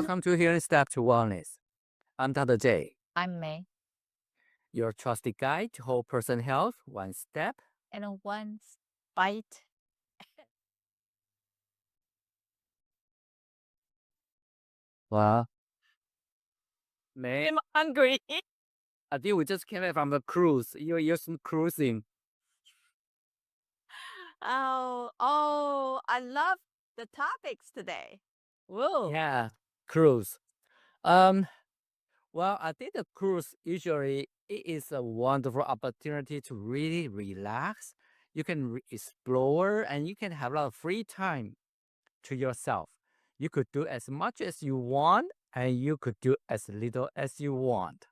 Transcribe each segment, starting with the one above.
Welcome to Healing Step to Wellness. I'm Dr. J, I'm May. your trusted guide to whole person health, one step. And one bite. Well, May, I'm hungry. I think we just came back from the cruise. You're cruising. I love the topics today. Whoa. Yeah, cruise. Um, well, I think the cruise usually it is a wonderful opportunity to really relax. You can explore and you can have a lot of free time to yourself. You could do as much as you want and you could do as little as you want.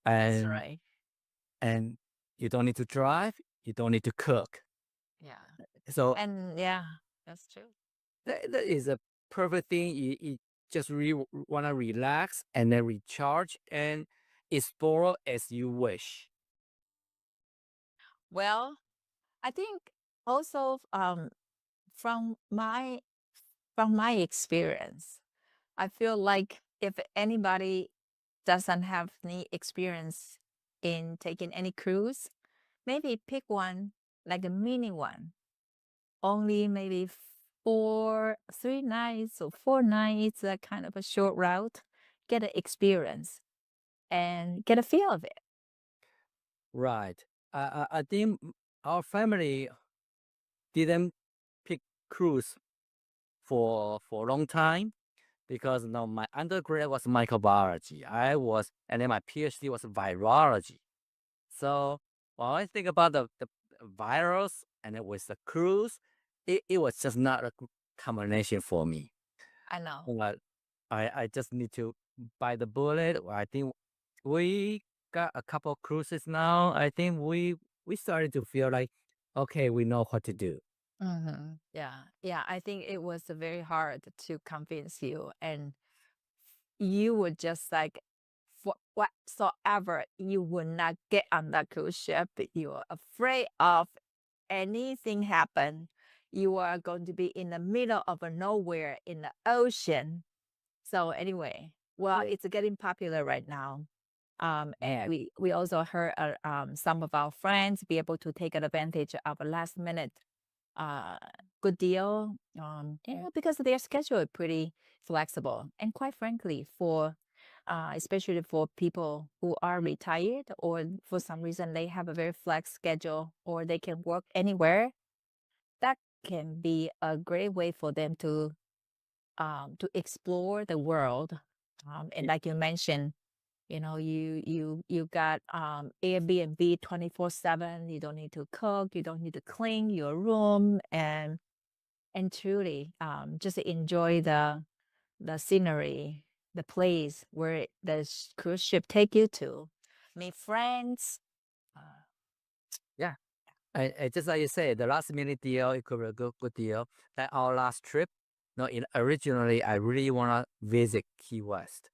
That's And right. and you don't need to drive, you don't need to cook. Yeah. So And yeah, that's true. that is a perfect thing. You just really want to relax and then recharge and explore as you wish. Well, I think also from my from my experience, I feel like if anybody doesn't have any experience in taking any cruise, maybe pick one like a mini one, only maybe 3 nights or 4 nights, that kind of a short route, get an experience and get a feel of it. Right. I think our family didn't pick cruise for a long time because my undergrad was microbiology. And then my PhD was virology. So when I think about the virus and it was the cruise, it was just not a good combination for me. I know. But I just need to bite the bullet. I think we got a couple cruises now. I think we started to feel like, okay, we know what to do. Yeah. Yeah. I think it was very hard to convince you, and you would just like, for whatsoever, you would not get on that cruise ship. You are afraid of anything happen. You are going to be in the middle of a nowhere in the ocean. So anyway, well, it's getting popular right now. And Yeah. we also heard some of our friends be able to take advantage of a last minute uh, good deal. Because their schedule is pretty flexible, and quite frankly, for especially for people who are retired or for some reason they have a very flex schedule or they can work anywhere, that can be a great way for them to explore the world. And like you mentioned, you got Airbnb 24/7. You don't need to cook, you don't need to clean your room, and truly just enjoy the scenery, the place where the cruise ship take you to, meet friends. uh, Yeah. And just like you say, the last minute deal, it could be a good deal. Like our last trip, no, originally I really want to visit Key West.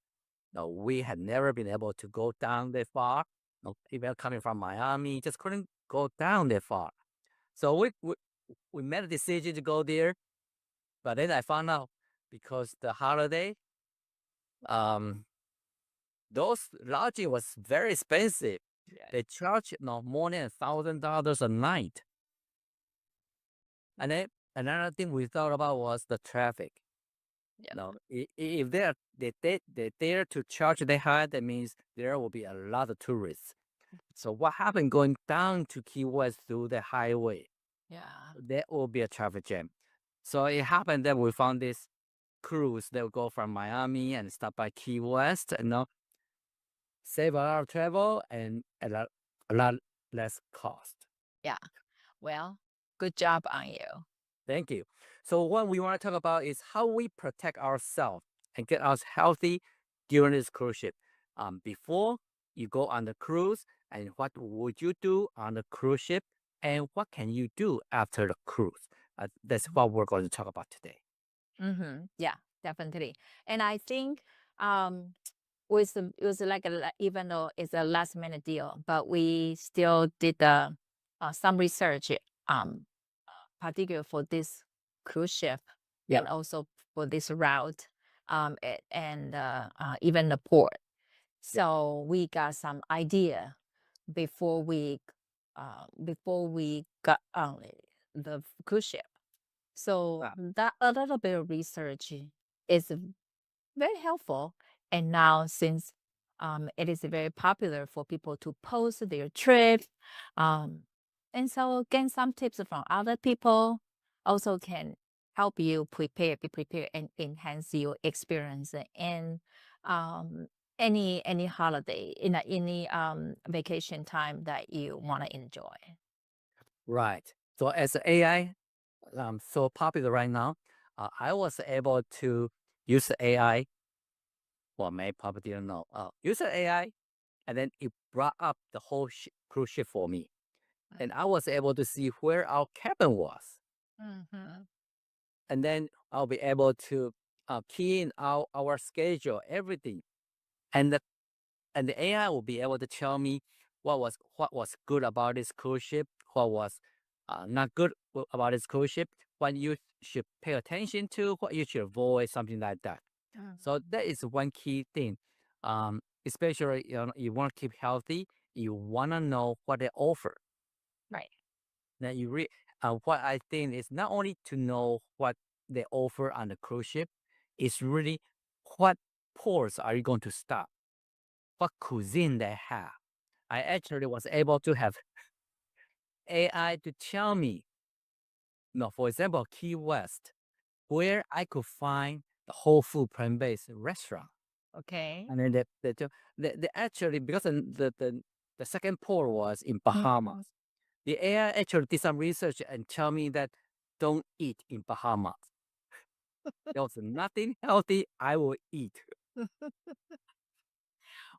No, we had never been able to go down that far. No, even coming from Miami, just couldn't go down that far. So we made a decision to go there, but then I found out because the holiday, um, those lodging was very expensive. yeah, They charge more than $1,000 a night. And then another thing we thought about was the traffic. yeah, No, if they dare to charge that high, that means there will be a lot of tourists. So what happened going down to Key West through the highway? yeah. There will be a traffic jam. So it happened that we found this cruise that will go from Miami and stop by Key West and save a lot of travel and a lot less cost. Yeah. Well, good job on you. Thank you. So what we want to talk about is how we protect ourselves and get us healthy during this cruise ship. Before you go on the cruise, and what would you do on the cruise ship, and what can you do after the cruise? That's what we're going to talk about today. Yeah, definitely. And I think um it was like even though it's a last minute deal, but we still did some research, um particular for this cruise ship Yeah. and also for this route. and even the port. So we got some idea before we got on the cruise ship. So Wow. that a little bit of research is very helpful. And now, since it is very popular for people to post their trip, um, and so gain some tips from other people also can help you be prepared, and enhance your experience in um, any holiday, in any vacation time that you want to enjoy. Right. So as AI so popular right now, I was able to use the AI. Well, maybe probably didn't know. Use the AI, and then it brought up the whole cruise ship for me, and I was able to see where our cabin was, Mm-hmm. and then I'll be able to key in our schedule, everything, and the AI will be able to tell me what was good about this cruise ship, what was not good about this cruise ship, what you should pay attention to, what you should avoid, something like that. So that is one key thing. Especially you want to keep healthy, you want to know what they offer. Right. Now what I think is not only to know what they offer on the cruise ship, it's really what ports are you going to stop, what cuisine they have. I actually was able to have AI to tell me, no, for example, Key West, where I could find the whole food plant-based restaurant. Okay. And then they actually, because the second port was in Mm-hmm. Bahamas, the AI actually did some research and tell me that don't eat in Bahamas. There was nothing healthy I will eat.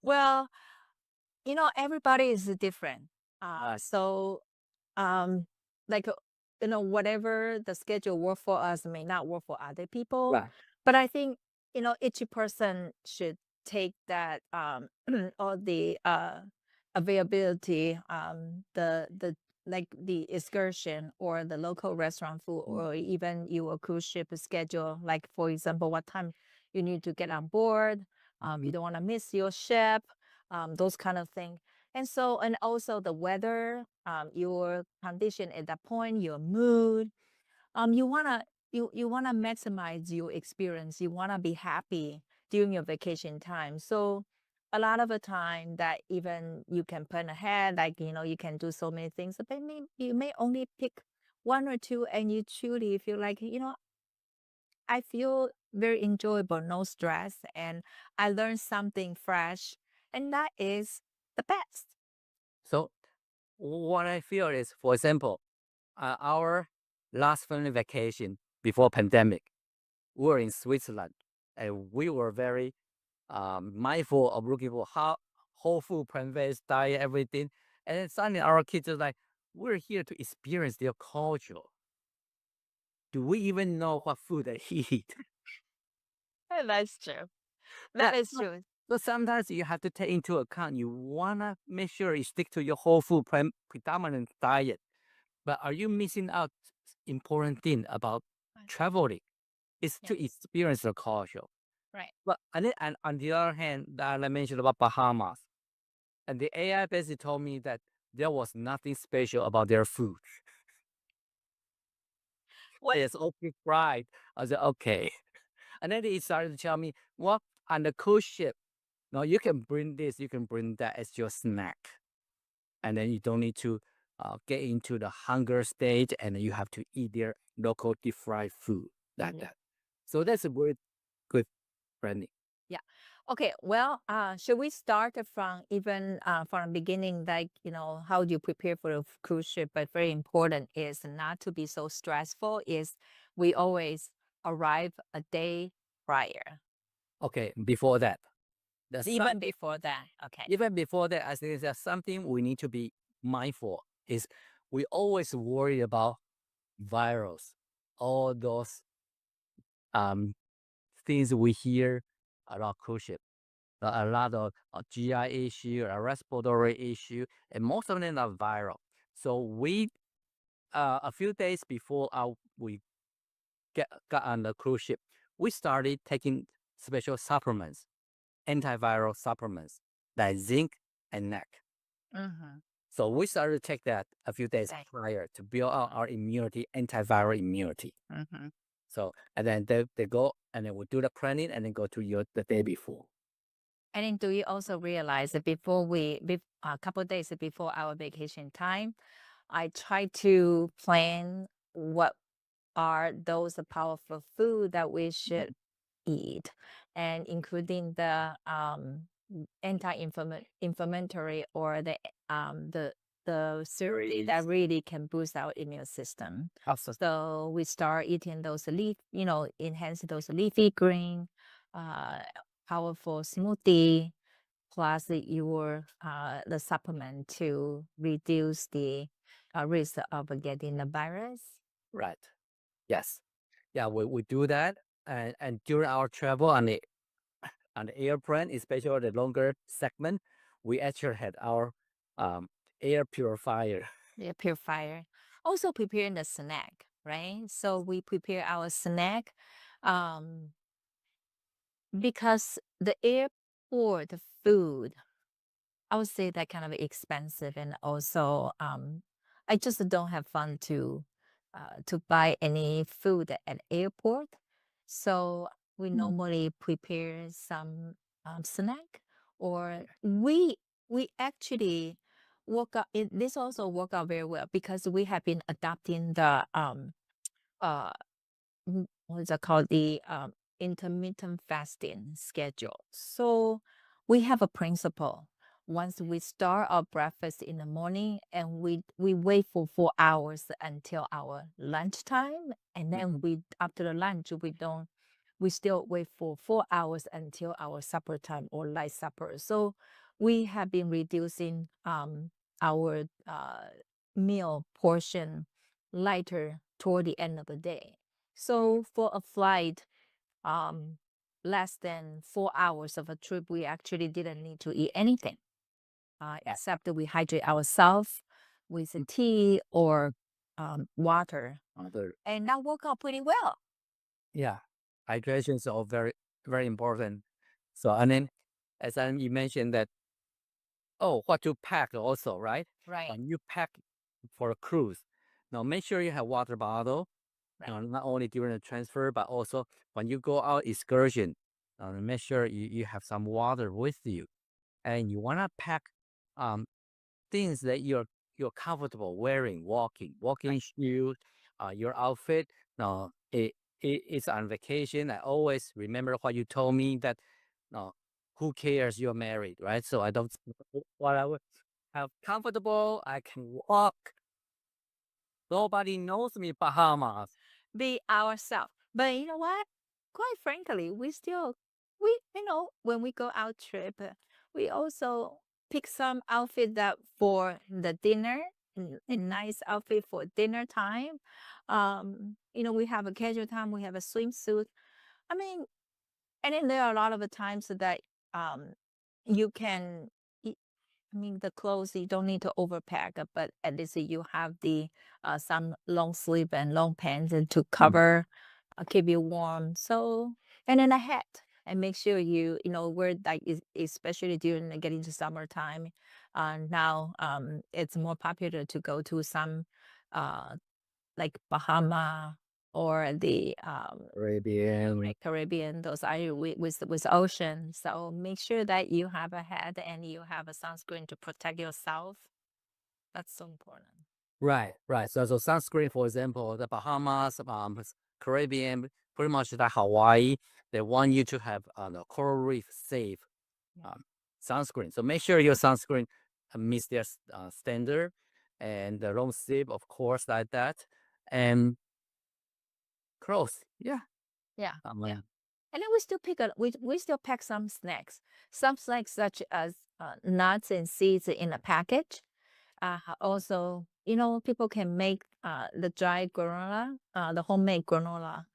Well, everybody is different. Uh, So, um, like, whatever the schedule work for us may not work for other people. right. But I think, each person should take that, all the availability, the like the excursion or the local restaurant food, Mm. or even your cruise ship schedule. Like, for example, what time you need to get on board. You Mhm. don't want to miss your ship, those kind of things. And so, and also the weather, your condition at that point, your mood. You wanna maximize your experience. You wanna be happy during your vacation time. So a lot of the time that even you can plan ahead, like you can do so many things, but you may only pick one or two, and you truly feel like, I feel very enjoyable, no stress, and I learned something fresh, and that is the best. So what I feel is, for example, our last family vacation before pandemic, we were in Switzerland, and we were very mindful of looking for how whole food, plant-based diet, everything. And then suddenly our kids are like, we're here to experience their culture. Do we even know what food they eat? That's true. That That, is true. so sometimes you have to take into account, you want to make sure you stick to your whole food predominant diet. But are you missing out important thing about traveling? Is to Yes. experience the culture. Right. But and on the other hand, that I mentioned about Bahamas, and the AI basically told me that there was nothing special about their food. What? It's okay fried. I said okay, and then he started to tell me, well, on the cruise ship, no, you can bring this, you can bring that as your snack, and then you don't need to get into the hunger stage, and you have to eat their local deep fried food like Yeah. that. So that's a very good branding. Yeah. Okay. Well, should we start from the beginning, like, how do you prepare for a cruise ship? But very important is not to be so stressful. Is we always arrive a day prior, Okay, before that, there's even something. before that. Okay. Even before that, I think there's something we need to be mindful. Is we always worry about virus, all those um things we hear about cruise ship. A lot of GI issue, a respiratory issue, and most of them are viral. So we a few days before we got on the cruise ship, we started taking special supplements, antiviral supplements like zinc and NAC. Mm-hmm. So we started to take that a few days Right. prior to build out our immunity, antiviral immunity. Mm-hmm. So, and then they go and then we do the planning and then go to the day before. And then do you also realize that a couple of days before our vacation time, I try to plan what are those powerful food that we should eat, and including the anti-inflammatory or the cereal that really can boost our immune system. Also, So we start eating those enhance those leafy green, uh, powerful smoothie, plus the supplement to reduce the risk of getting the virus. right. Yes. Yeah, we do that. And during our travel on the airplane, especially the longer segment, we actually had our um, air purifier. The purifier. Also preparing the snack, right? So we prepare our snack um, because the airport food, I would say that kind of expensive, and also I just don't have fun to buy any food at airport. So we normally prepare some snack, or we actually work out. This also work out very well because we have been adopting the uh what is it called, the intermittent fasting schedule. So we have a principle. Once we start our breakfast in the morning, and we wait for 4 hours until our lunchtime, and then we after the lunch we still wait for 4 hours until our supper time or light supper. So we have been reducing our meal portion lighter toward the end of the day. So for a flight, um, less than 4 hours of a trip, we actually didn't need to eat anything, except that we hydrate ourselves with a tea or water, Other, and that worked out pretty well. yeah, hydration is all very, very important. So, and then you mentioned that, oh, what to pack also, right? Right, When you pack for a cruise, now make sure you have water bottle, right. not only during the transfer, but also when you go out excursion, make sure you have some water with you. And you want to pack um, things that you're comfortable wearing, walking shoes, your outfit. No, it's on vacation. I always remember what you told me that no, who cares you're married, right? So I don't what I would have comfortable. I can walk. Nobody knows me, Bahamas. Be ourselves. But you know what? Quite frankly, when we go out trip, we also pick some outfit that for the dinner, a nice outfit for dinner time. We have a casual time, we have a swimsuit. I mean, and then there are a lot of the times that um you can I mean, the clothes, you don't need to overpack, but at least you have the some long sleeve and long pants and to Mm. cover, keep you warm. So, and then a hat, and make sure wear like especially during getting to summertime. Now, it's more popular to go to some uh like Bahama or the Arabian. right, Caribbean, those are with ocean. So make sure that you have a hat and you have a sunscreen to protect yourself. That's so important. Right, right. So sunscreen, for example, the Bahamas, Caribbean, pretty much the Hawaii, they want you to have the coral reef safe Yeah. um, sunscreen. So make sure your sunscreen meets their standard, and the long sleeve, of course, like that, and clothes. Yeah, Yeah. Yeah. yeah. And then we still pack some snacks. Some snacks such as nuts and seeds in a package. Also, people can make the dry granola, the homemade granola.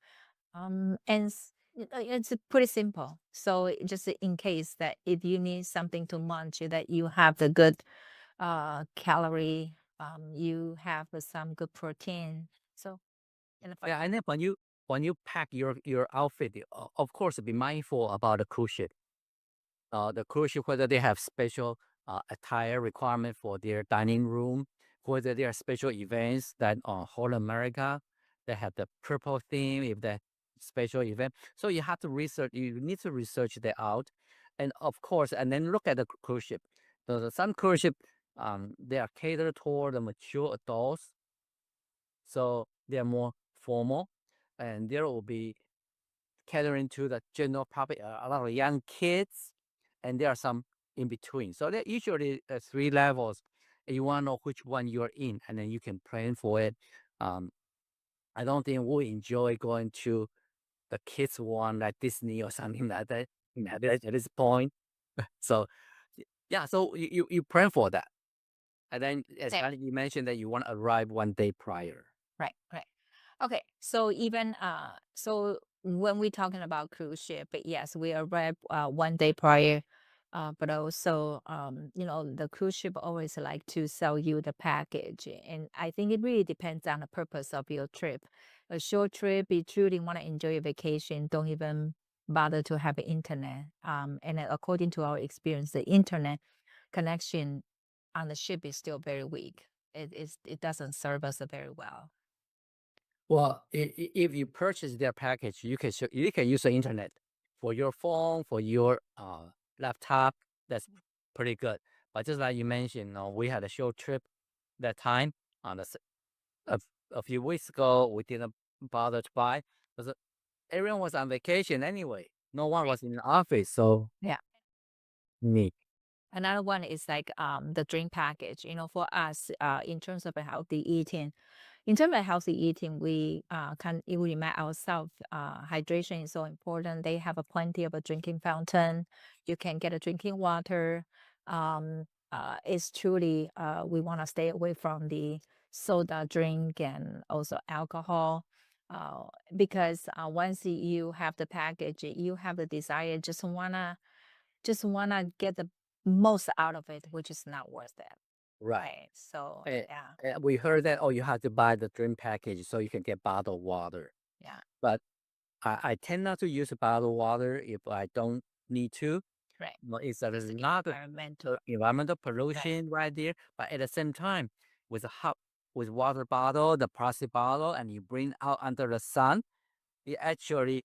It's pretty simple. So just in case that if you need something to munch, that you have the good calorie, you have some good protein. So in the Yeah, fridge. and then when you pack your outfit, of course, be mindful about the cruise ship. The cruise ship, whether they have special attire requirement for their dining room, whether there are special events that on whole America, they have the purple theme, if that special event. So you have to research, you need to research that out. And of course, and then look at the cruise ship. Some cruise ship, they are catered toward the mature adults, so they are more formal, and there will be catering to the general public, a lot of young kids, and there are some in between. So there usually three levels. You want to know which one you're in, and then you can plan for it. Um, I don't think we enjoy going to the kids one like Disney or something like that, at this point. So yeah, so you plan for that, and then as Same. you mentioned that you want to arrive 1 day prior. Right, right. Okay, so even so when we're talking about cruise ship, yes, we arrive 1 day prior. But also, the cruise ship always like to sell you the package, and I think it really depends on the purpose of your trip. A short trip, you truly want to enjoy your vacation, don't even bother to have internet. And according to our experience, the internet connection on the ship is still very weak. It doesn't serve us very well. Well, if you purchase their package, you can use the internet for your phone, for your laptop. That's pretty good. But just like you mentioned, we had a short trip that time on a, a few weeks ago. We didn't bother to buy because everyone was on vacation anyway. No one Right. was in the office, so Yeah. neat. Another one is like the drink package. For us, in terms of a healthy eating, we can you remind ourselves hydration is so important. They have a plenty of a drinking fountain. You can get a drinking water. It's truly we want to stay away from the soda drink and also alcohol. Because once you have the package, you have the desire, just wanna get the most out of it, which is not worth it. Right. Right. So And, yeah, and we heard that, you have to buy the drink package so you can get bottled water. yeah, But I tend not to use bottled water if I don't need to. right. No, it's a It's lot of environmental. environmental Right. pollution right there. But at the same time, with a hot with water bottle, the plastic bottle, and you bring out under the sun, it actually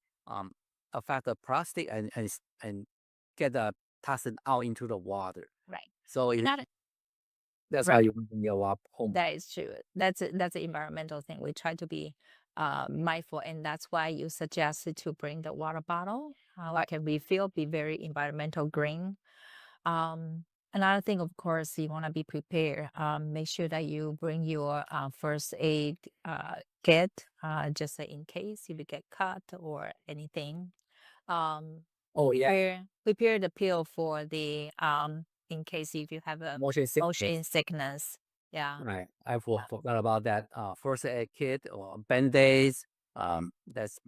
affect the plastic and get the toxin out into the water. Right. So Not that's how right. you bring your home. That is true. That's an environmental thing. We try to be mindful, and that's why you suggested to bring the water bottle. We can refill, be very environmental green. Another thing, of course, you want to be prepared. Make sure that you bring your first aid kit, just in case if you get cut or anything. Um, Oh yeah, prepare the pill for the in case if you have a motion motion sickness. sickness. Yeah, Right, I yeah. forgot about that. First aid kit or band-aids. That's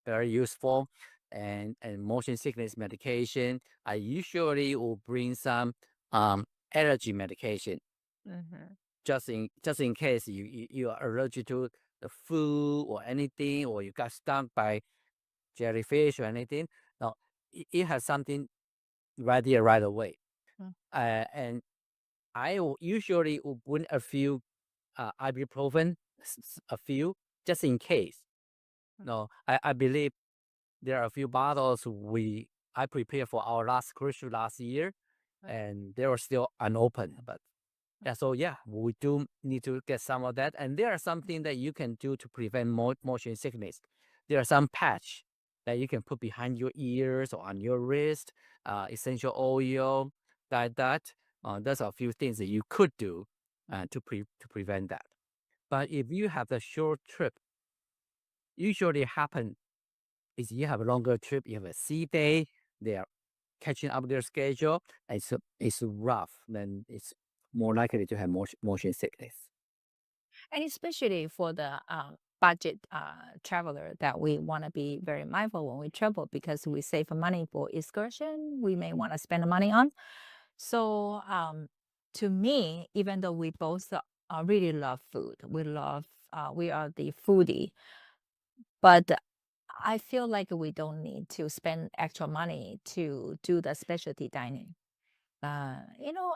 very useful, and motion sickness medication. I usually will bring some allergy medication Hmm. just in case you are allergic to the food or anything, or you got stung by jellyfish or anything. Now it has something right there right away. And usually will bring a few ibuprofen, a few just in case. No, I believe there are a few bottles I prepared for our last cruise ship last year, and they were still unopened. But yeah, so yeah, we do need to get some of that. And there are something that you can do to prevent motion sickness. There are some patch that you can put behind your ears or on your wrist, essential oil, like that. There's a few things that you could do to prevent that. But if you have a short trip, usually happen is you have a longer trip, you have a sea day, they are catching up their schedule, and it's rough, then it's more likely to have motion sickness. And especially for the budget traveler that we want to be very mindful when we travel because we save money for excursion we may want to spend the money on. So to me, even though we both really love food, we are the foodie, But I feel like we don't need to spend extra money to do the specialty dining. You know,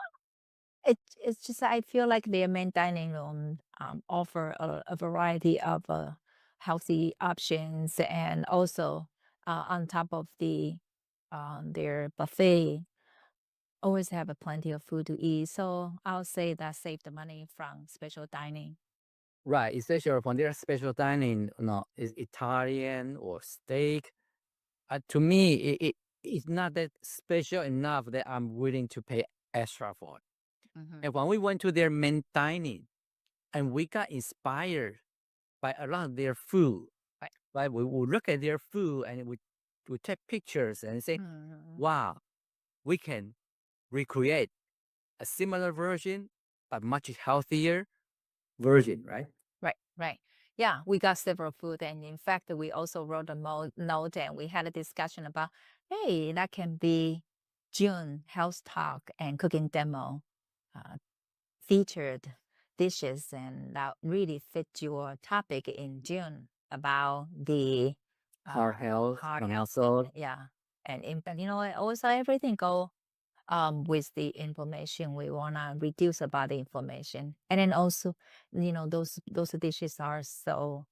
it's just I feel like their main dining room offer a variety of healthy options, and also on top of their buffet, always have a plenty of food to eat. So I'll say that save the money from special dining. Right, especially for their special dining, is Italian or steak. To me, it's not that special enough that I'm willing to pay extra for it. Hmm. And when we went to their main dining, and we got inspired by a lot of their food, Right. right? We look at their food and we take pictures and say, Mhm. wow, we can recreate a similar version, but much healthier version, right? Right, right. Yeah, we got several food, and in fact, we also wrote a note, and we had a discussion about, hey, that can be June health talk and cooking demo, uh, featured dishes, and that really fit your topic in June about the Heart health, heart and health, also yeah, and impact. Also everything go with the inflammation. We want to reduce the body inflammation. And then also, those dishes are so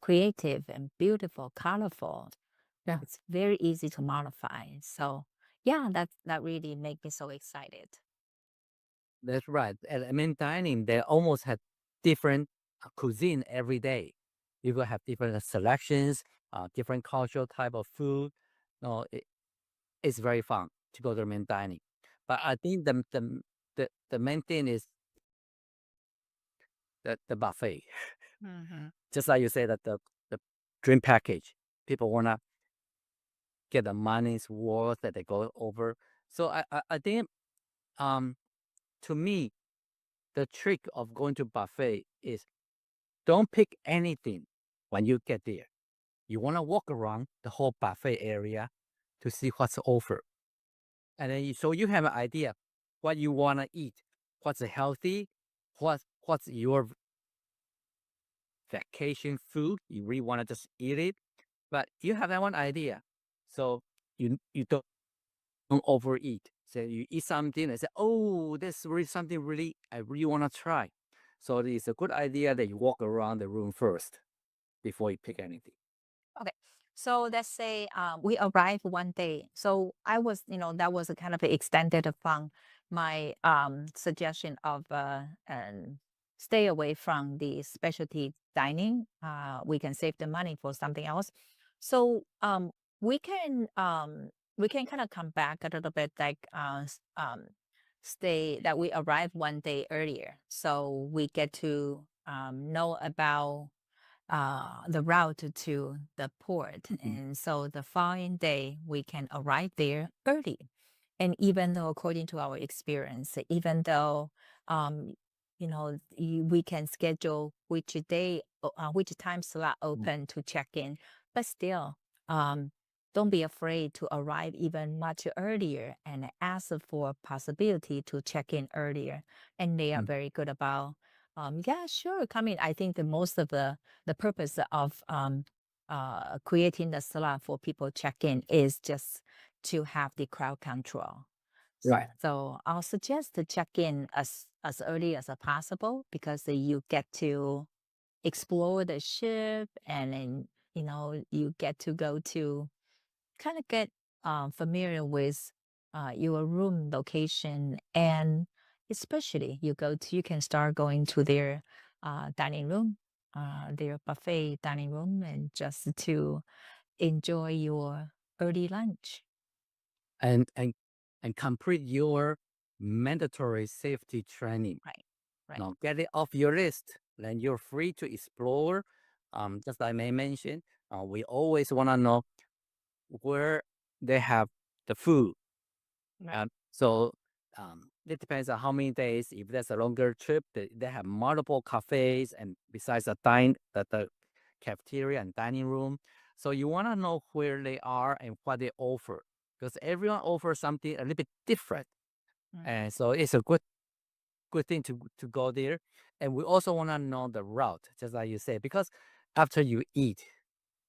creative and beautiful, colorful. yeah, It's very easy to modify. So yeah, that really make me so excited. that's right. At main dining, they almost had different cuisine every day. You will have different selections, different cultural type of food. No, it's very fun to go to main dining. But I think the main thing is the buffet. Hmm. Just like you say that the drink package, people wanna get the money's worth that they go over. So I think um to me the trick of going to buffet is don't pick anything when you get there. You want to walk around the whole buffet area to see what's offered. And then so you have an idea what you want to eat, what's healthy, what's your vacation food. You really want to just eat it, but you have that one idea. So you don't overeat. So you eat something and say, oh, this really something really I really want to try. So it's a good idea that you walk around the room first before you pick anything. Okay. So let's say we arrived one day. So I was, that was a kind of extended from my suggestion of stay away from the specialty dining. We can save the money for something else. So we can um, we can kind of come back a little bit, like stay that we arrived one day earlier, so we get to know about the route to the port. Mhm. And so the following day, we can arrive there early. And even though, according to our experience, even though, um, we can schedule which time slot Mm. open to check in, but still, um, don't be afraid to arrive even much earlier and ask for possibility to check in earlier. And they are Mm. very good about, yeah, sure, come in. I think the most of the purpose of creating the slot for people check in is just to have the crowd control. Right. So I'll suggest to check in as early as possible, because you get to explore the ship, and then you get to go to kind of get familiar with your room location, and especially you can start going to their dining room, their buffet dining room, and just to enjoy your early lunch. and and and complete your mandatory safety training. Right, right. Now get it off your list. Then you're free to explore. Just like I may mention, we always want to know where they have the food. Right. So it depends on how many days. If there's a longer trip, they have multiple cafes, and besides the cafeteria and dining room. So you want to know where they are and what they offer, because everyone offers something a little bit different, Mhm. and so it's a good thing to go there. And we also want to know the route, just like you said, because after you eat,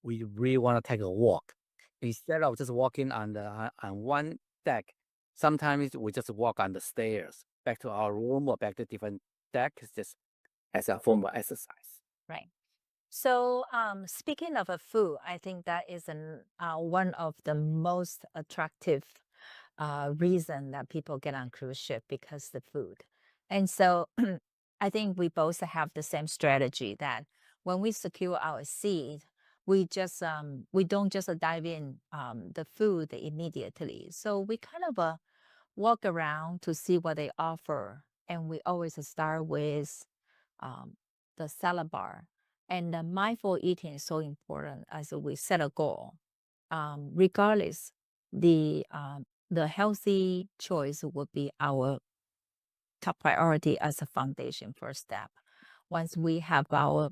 we really want to take a walk. Instead of just walking on one deck, sometimes we just walk on the stairs back to our room or back to different decks just as a form of exercise. Right. So, speaking of a food, I think that is one of the most attractive reason that people get on cruise ship because the food. And so, I think we both have the same strategy that when we secure our seat, we don't just dive in the food immediately. So we kind of walk around to see what they offer, and we always start with um, the salad bar. And the mindful eating is so important as we set a goal. Regardless, the healthy choice would be our top priority as a foundation first step. Once we have our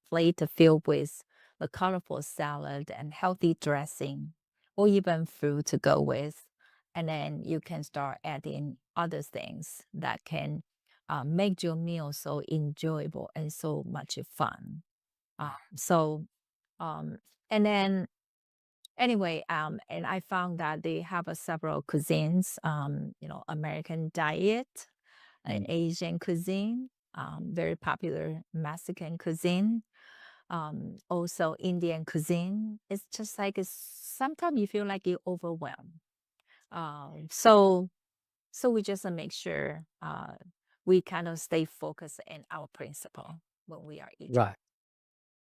plate filled with the colorful salad and healthy dressing, or even fruit to go with. And then you can start adding other things that can make your meal so enjoyable and so much fun. So, um, and then anyway, and I found that they have several cuisines, American diet, Mm. Asian cuisine, very popular Mexican cuisine, also Indian cuisine. It's just like sometimes you feel like you're overwhelmed. So we just make sure we kind of stay focused in our principle when we are eating. Right.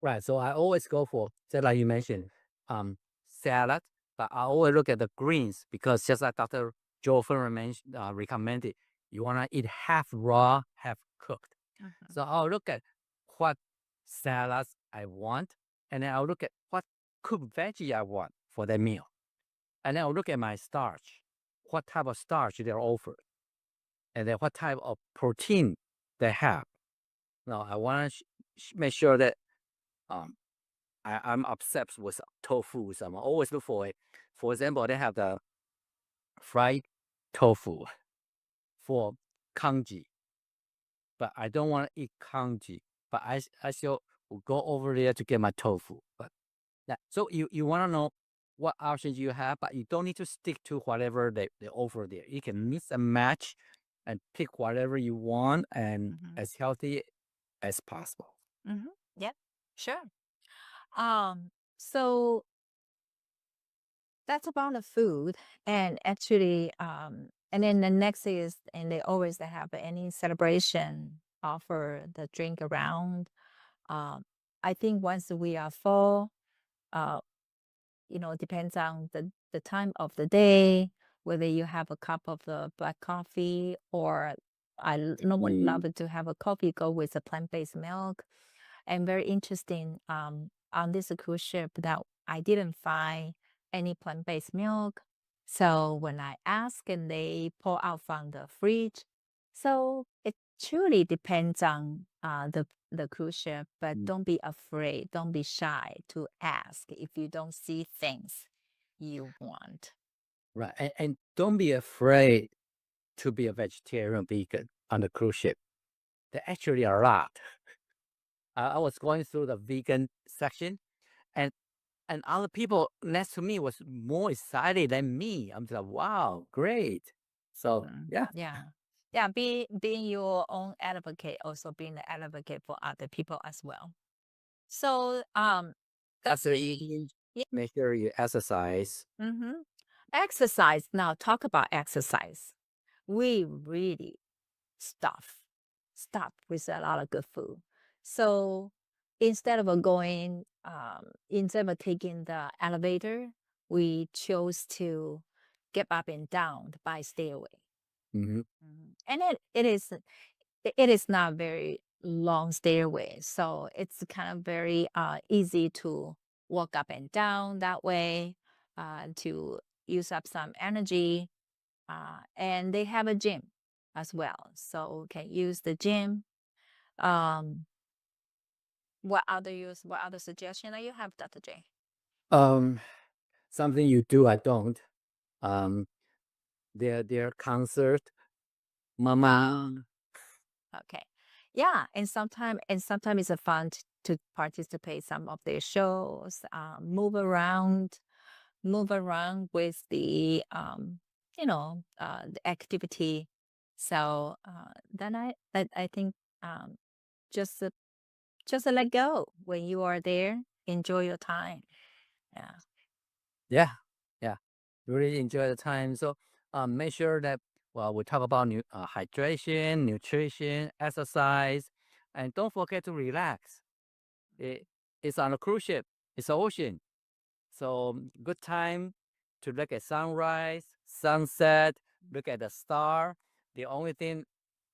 Right. So I always go for, just like you mentioned, um, salad, but I always look at the greens because just like Dr. Joe Furman recommended, you want to eat half raw, half cooked. Mhm. So I'll look at what salads I want, and then I'll look at what cooked veggie I want for that meal. And then I'll look at my starch, what type of starch they're offered, and then what type of protein they have. Now, I want to make sure that um, I'm obsessed with tofu. So I'm always look for it. For example, they have the fried tofu for kanji, but I don't want to eat kanji. But I still will go over there to get my tofu. But yeah, so you want to know what options you have, but you don't need to stick to whatever they offer there. You can mix and match and pick whatever you want and Mhm. as healthy as possible. Mhm. Yep. Sure. So that's about the food. And actually, and then the next is, and they always have any celebration offer the drink around. Um, I think once we are full, uh, depends on the time of the day, whether you have a cup of the black coffee or would love to have a coffee go with a plant-based milk. And very interesting on this cruise ship that I didn't find any plant-based milk. So when I asked and they pull out from the fridge, so it truly depends on the cruise ship, but Mm. don't be afraid, don't be shy to ask if you don't see things you want. Right. And don't be afraid to be a vegetarian or vegan on the cruise ship. There actually are a lot. I was going through the vegan section, and other people next to me was more excited than me. I'm like, wow, great. So yeah, Yeah. Yeah, being your own advocate, also being the advocate for other people as well. So after eating, yeah. make sure you exercise. Mm-hmm. Exercise. Now talk about exercise. We really stuff stop with a lot of good food. So instead of instead of taking the elevator, we chose to get up and down by stairway. Hmm. And it is not very long stairway, so it's kind of very easy to walk up and down that way to use up some energy. And they have a gym as well, so we can use the gym. Um, what other suggestion that you have, Dr. J? Um, something you do, I don't. Um, their concert, mama. Okay, yeah, and sometimes it's a fun to participate some of their shows, move around with the activity. So then I think um, just let go when you are there. Enjoy your time. Yeah. Yeah, yeah, really enjoy the time. So make sure that well, we talk about hydration, nutrition, exercise, and don't forget to relax. It, it's on a cruise ship. It's ocean. So good time to look at sunrise, sunset, look at the star. The only thing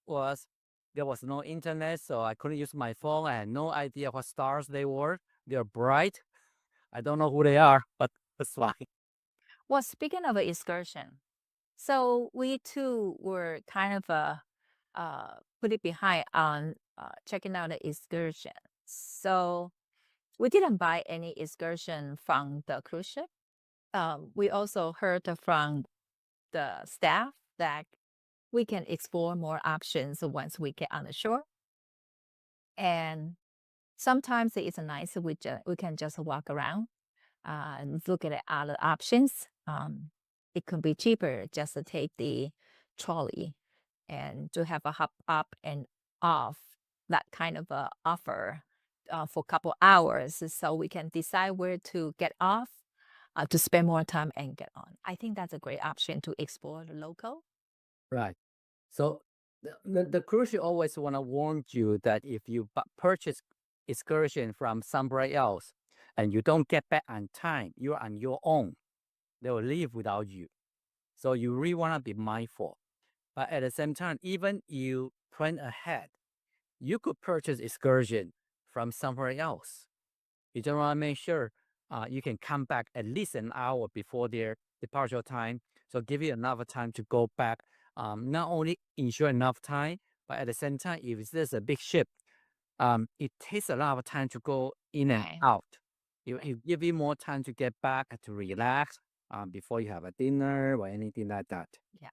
was there was no internet, so I couldn't use my phone. I had no idea what stars they were. They're bright. I don't know who they are, but that's fine. Well, speaking of an excursion, so we too were kind of put it behind on checking out the excursion. So we didn't buy any excursion from the cruise ship. We also heard from the staff that we can explore more options once we get on the shore. And sometimes it's nice we can just walk around and look at other options. It could be cheaper just to take the trolley and to have a hop up and off, that kind of a offer for a couple hours so we can decide where to get off to spend more time and get on. I think that's a great option to explore the local. Right. So the cruise ship always want to warn you that if you purchase excursion from somebody else and you don't get back on time, you're on your own. They will leave without you. So you really want to be mindful. But at the same time, even you plan ahead, you could purchase excursion from somewhere else. You just want to make sure you can come back at least an hour before their departure time. So give you enough time to go back. Not only ensure enough time, but at the same time, if there's a big ship, it takes a lot of time to go in and Right. out. It give you more time to get back to relax before you have a dinner or anything like that. Yeah.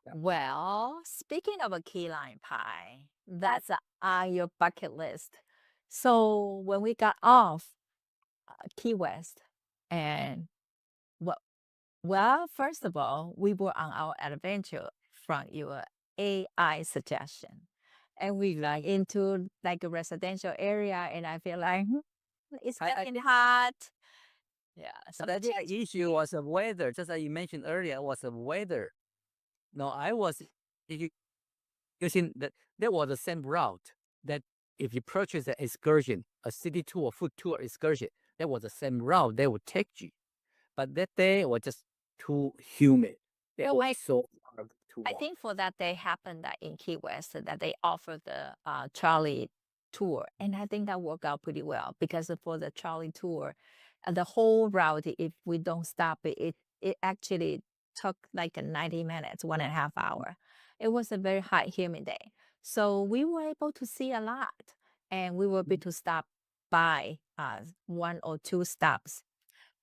Yeah. Well, speaking of a key lime pie, that's on your bucket list. So when we got off Key West, and well, first of all, we were on our adventure from your AI suggestion, and we like into like a residential area, and I feel like it's getting hot. Yeah, so The issue was the weather, just as you mentioned earlier, was the weather. No, I was using that. There was the same route that if you purchase an excursion, a city tour, food tour excursion, that was the same route they would take you. But that day was just too humid. It was so hard to I walk. think for that day happened that in Key West that they offered the Charlie tour, and I think that worked out pretty well because for the Charlie tour, the whole route, if we don't stop it actually took like a 90 minutes, 1.5 hour. It was a very hot, humid day, so we were able to see a lot, and we were able to stop by one or two stops.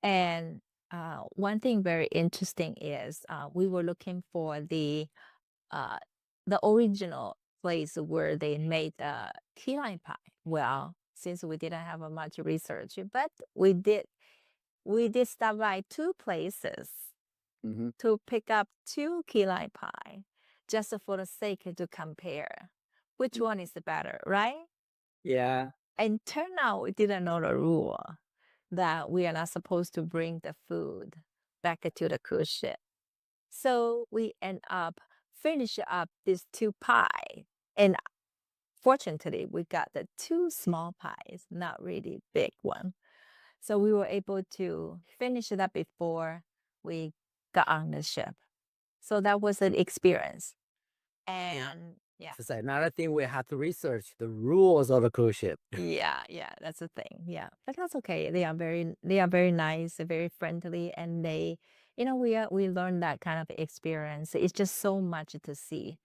And one thing very interesting is we were looking for uh, the original place where they made the key lime pie. Well, since we didn't have much research, but we did stop by two places Hmm. to pick up two key lime pie, just for the sake to compare which one is the better, right? Yeah. And turn out we didn't know the rule that we are not supposed to bring the food back to the cruise ship. So we end up finish up these two pie. And fortunately, we got the two small pies, not really big one. So we were able to finish it up before we got on the ship. So that was an experience. And yeah. So another thing we have to research the rules of the cruise ship. Yeah, that's the thing. Yeah, but that's okay. They are very nice, very friendly, and we learned that kind of experience. It's just so much to see.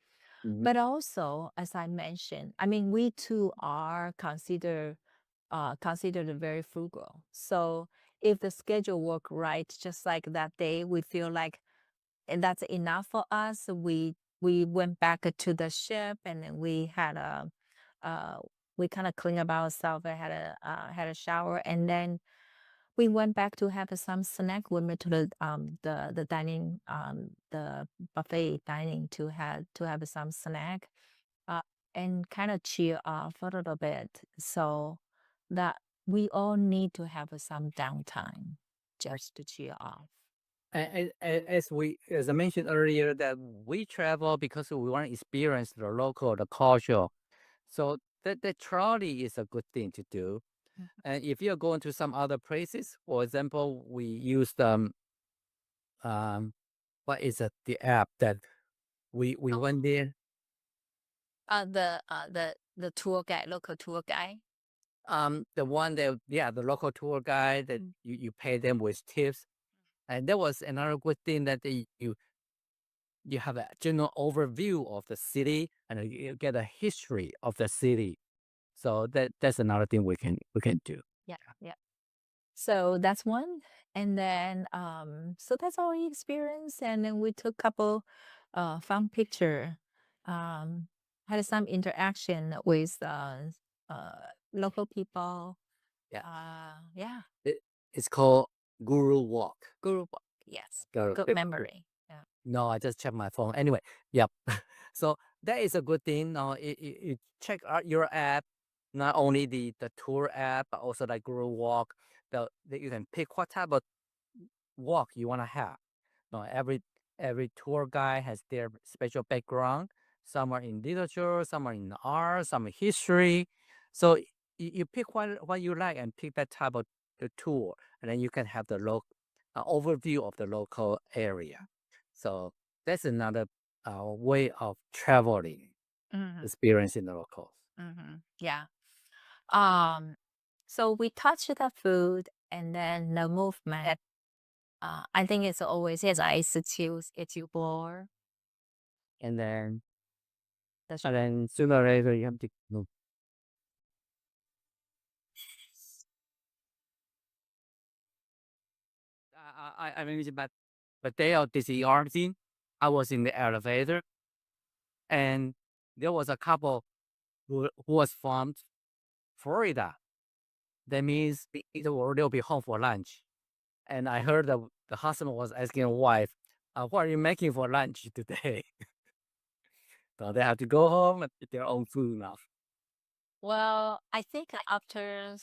Mhm. But also, as I mentioned, I mean, we too are considered very frugal. So if the schedule work right, just like that day, we feel like and that's enough for us. We went back to the ship, and then we had a we kind of clean up ourselves. I had a shower, and then we went back to have some snack. We went to the dining the buffet dining to have some snack, uh, and kind of cheer off a little bit. So that we all need to have some downtime just to cheer off. As I mentioned earlier, that we travel because we want to experience the local, the culture. So that trolley is a good thing to do. Mm. And if you're going to some other places, for example, we use um what is it, the app that we Oh, went there. the tour guide, local tour guide. The one that, yeah, the local tour guide that Mm. you pay them with tips. And that was another good thing that you have a general overview of the city and you get a history of the city. So that's another thing we can do. Yeah, yeah. So that's one. And then so that's our experience. And then we took couple fun picture. Um had some interaction with uh local people. Yeah. Yeah. It, it's called Guru Walk. Group. Yes. Go- Good memory. Yeah. No, I just checked my phone. Anyway, yep. So that is a good thing. Now, you check out your app, not only the tour app, but also the Guru Walk. That you can pick what type of walk you want to have. Now, every tour guide has their special background. Some are in literature, some are in art, some in history. So you pick what you like and pick that type of the tour, and then you can have the overview of the local area. So that's another way of traveling, Hmm. experiencing the locals. Yeah. Um so we touched the food and then the movement. I think it's always nice to explore And then the sooner or later you have to move. I mentioned, but day of this ER thing, I was in the elevator and there was a couple who was from Florida. That means they'll be home for lunch. And I heard that the husband was asking the wife, "What are you making for lunch today?" So they have to go home and eat their own food now. Well, I think after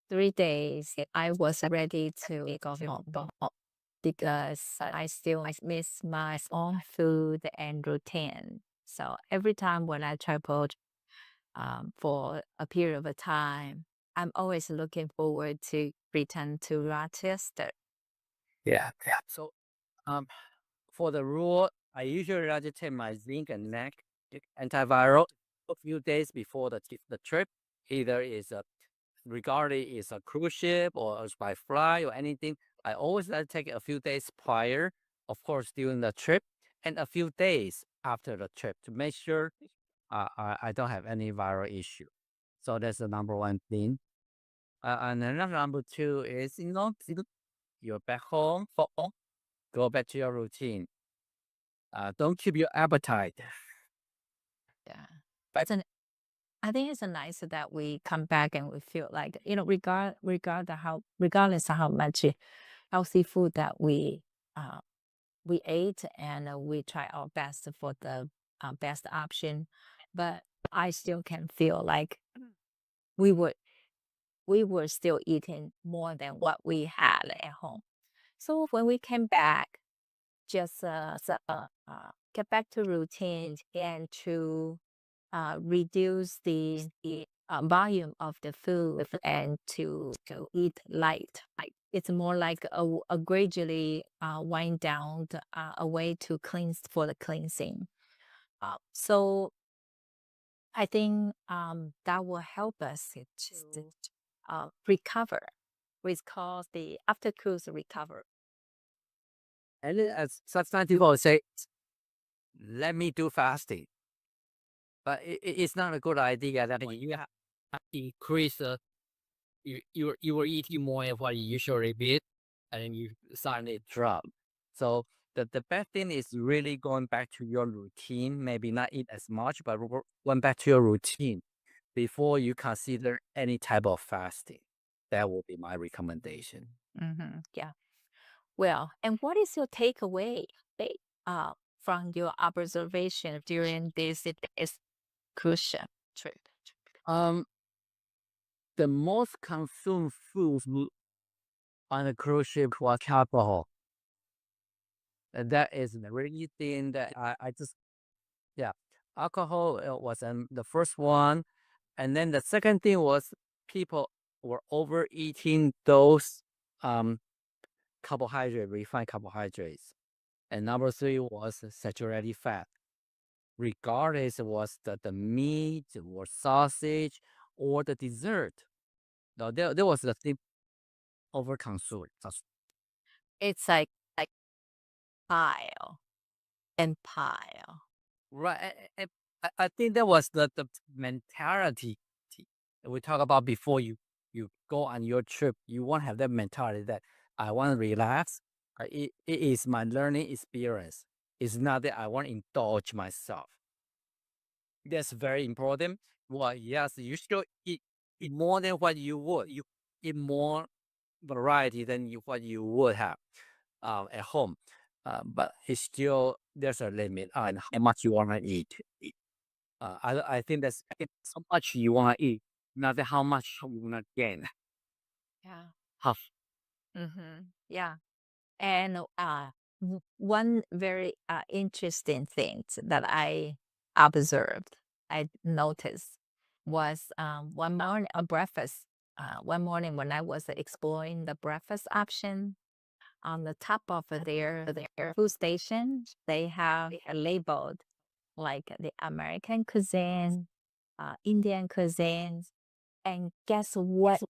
3 days, I was ready to go home because I still miss my own food and routine. So every time when I traveled for a period of a time, I'm always looking forward to return to Rochester. Yeah, yeah. So um, for the rule, I usually like to take my zinc and neck antiviral a few days before the trip. Either is a regardless it's a cruise ship or it's by fly or anything. I always like to take it a few days prior, of course, during the trip, and a few days after the trip to make sure I don't have any viral issue. So that's the number one thing. And another number two is, you're back home, go back to your routine. Don't keep your appetite. Yeah. But It's an I think it's a nice that we come back and we feel like, regardless of how much healthy food that uh, we ate, and we try our best for the best option, but I still can feel like we were we were still eating more than what we had at home. So when we came back, just get back to routine and to reduce the volume of the food and to eat light. Like it's more like a gradually wind down, a way to cleanse for the cleansing. So I think that will help us to recover. We call the after cruise recover. and then as sometimes people say, "Let me do fasting," but it's not a good idea. That when you have increase you were eating more of what you usually eat, and then you suddenly drop. So the best thing is really going back to your routine. Maybe not eat as much, but going back to your routine. before you consider any type of fasting. That will be my recommendation. Yeah. Well, and what is your takeaway from your observation during this cruise ship trip? Um, the most consumed food on a cruise ship was alcohol. And that is the really thing that I just, yeah, alcohol was the first one. And then the second thing was people were overeating those um, refined carbohydrates. And number three was saturated fat. Regardless it was the meat or sausage or the dessert. No, there was the thing overconsumed. It's like pile and pile. Right. I think that was the mentality we talk about before you go on your trip. You want to have that mentality that I want to relax. It is my learning experience. It's not that I want to indulge myself. That's very important. Well, yes, you should eat more than what you would. You eat more variety than what you would have at home. But it's still there's a limit on how much you want to eat. I think that's how much you want to eat, not how much you want to gain. Yeah. Half. Yeah. And one very interesting thing that I observed, I noticed, was one morning a breakfast. One morning when I was exploring the breakfast option, on the top of their food station, they have labeled like the American cuisine, Indian cuisine, and guess what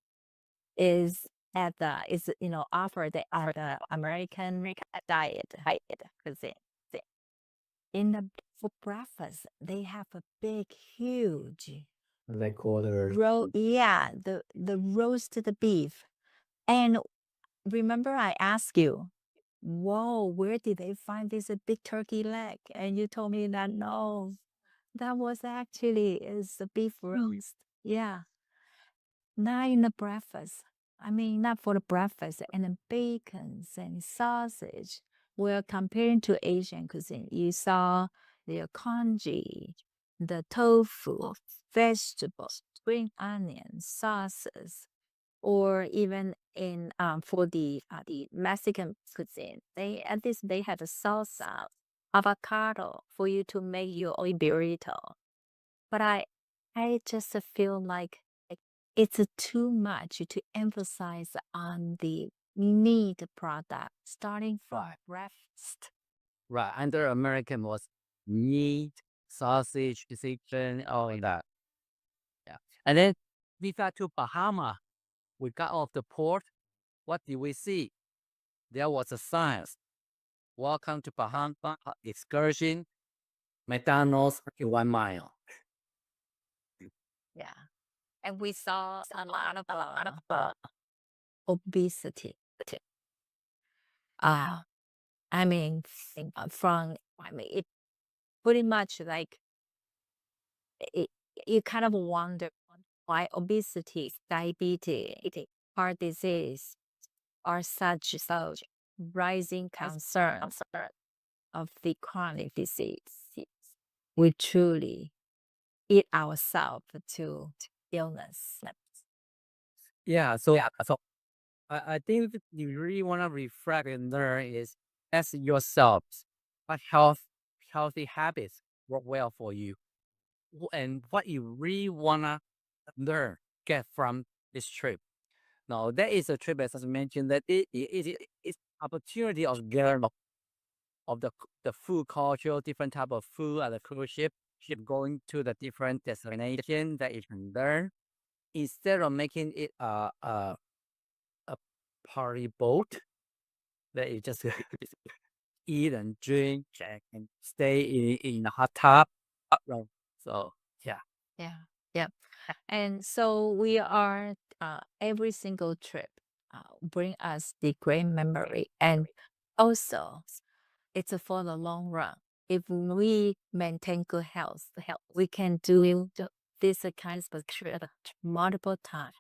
is at the is offered at the American diet cuisine. In the for breakfast, they have a big, huge Like quarters. yeah, the roasted beef. And remember, I asked you, whoa, where did they find this big turkey leg? And you told me that no, that was actually is the beef roast. Yeah, not in the breakfast. I mean, not for the breakfast and then bacons and sausage. Well, comparing to Asian cuisine, you saw the congee, the tofu, vegetables, spring onion, sauces, or even in for the Mexican cuisine, they at least they have a salsa, avocado for you to make your own burrito. But I just feel like it's too much to emphasize on the meat product starting from Right. breakfast. Right. Under American was meat, sausage, chicken, all of that. Yeah. And then we got to Bahama. We got off the port. What did we see? There was a sign. Welcome to Bahama excursion. McDonald's in 1 mile. Yeah, and we saw a lot of obesity. Uh, I mean, it pretty much like it, you kind of wonder why obesity, diabetes, heart disease are such rising concerns of the chronic disease. We truly eat ourselves to illness. Yeah. So I think that you really want to reflect and learn is ask yourselves what healthy habits work well for you and what you really want to learn, get from this trip. Now, that is a trip, as I mentioned, that it's opportunity of learn of the food culture, different type of food at the cruise ship going to the different destination that you can learn instead of making it a party boat that you just eat and drink and stay in a hot tub. Right. So yeah. Yeah, yeah. And so we are every single trip bring us the great memory, and also it's for the long run. If we maintain good health, we can do this kind of trip multiple times.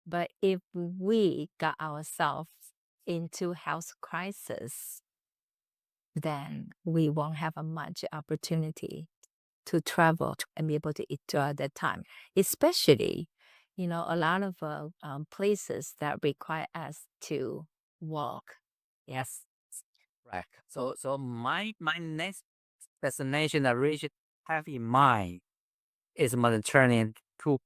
But if we got ourselves into health crisis, then we won't have a much opportunity to travel and be able to enjoy that time. Especially, a lot of places that require us to walk. Yes. Right. So my next destination I really should have in mind is Mediterranean cruise.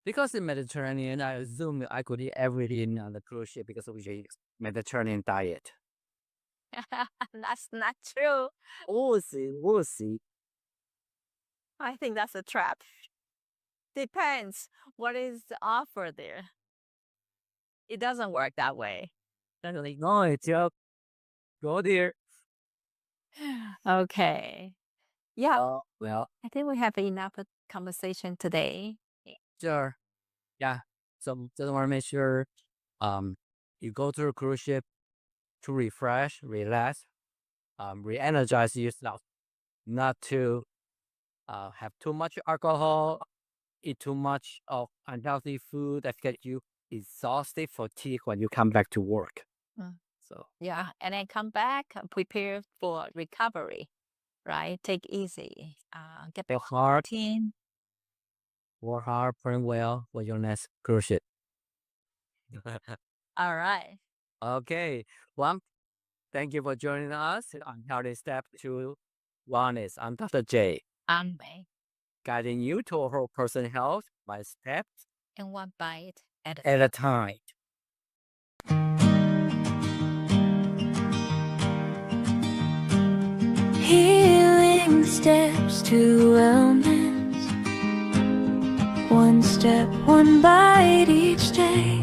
Because in Mediterranean, I assume I could eat everything on the cruise ship because we eat Mediterranean diet. That's not true. We'll see. We'll see. I think that's a trap. Depends what is the offer there. It doesn't work that way. Definitely. No, it's joke. Go there. Okay. Yeah, Oh, well, I think we have enough conversation today. sure. Yeah. So just want to make sure you go to a cruise ship to refresh, relax, re-energize yourself, not to have too much alcohol, eat too much of unhealthy food that get you exhausted, fatigued when you come back to work. Mm. So Yeah, and then come back, prepare for recovery, right? Take easy. Get work hard, routine. plan well for your next cruise ship. All right. Okay. Well, thank you for joining us on Healthy Step to Wellness. I'm Dr. J, I'm May. guiding you to whole person health by steps And one bite at at a time. Healing steps to wellness. One step, one bite each day.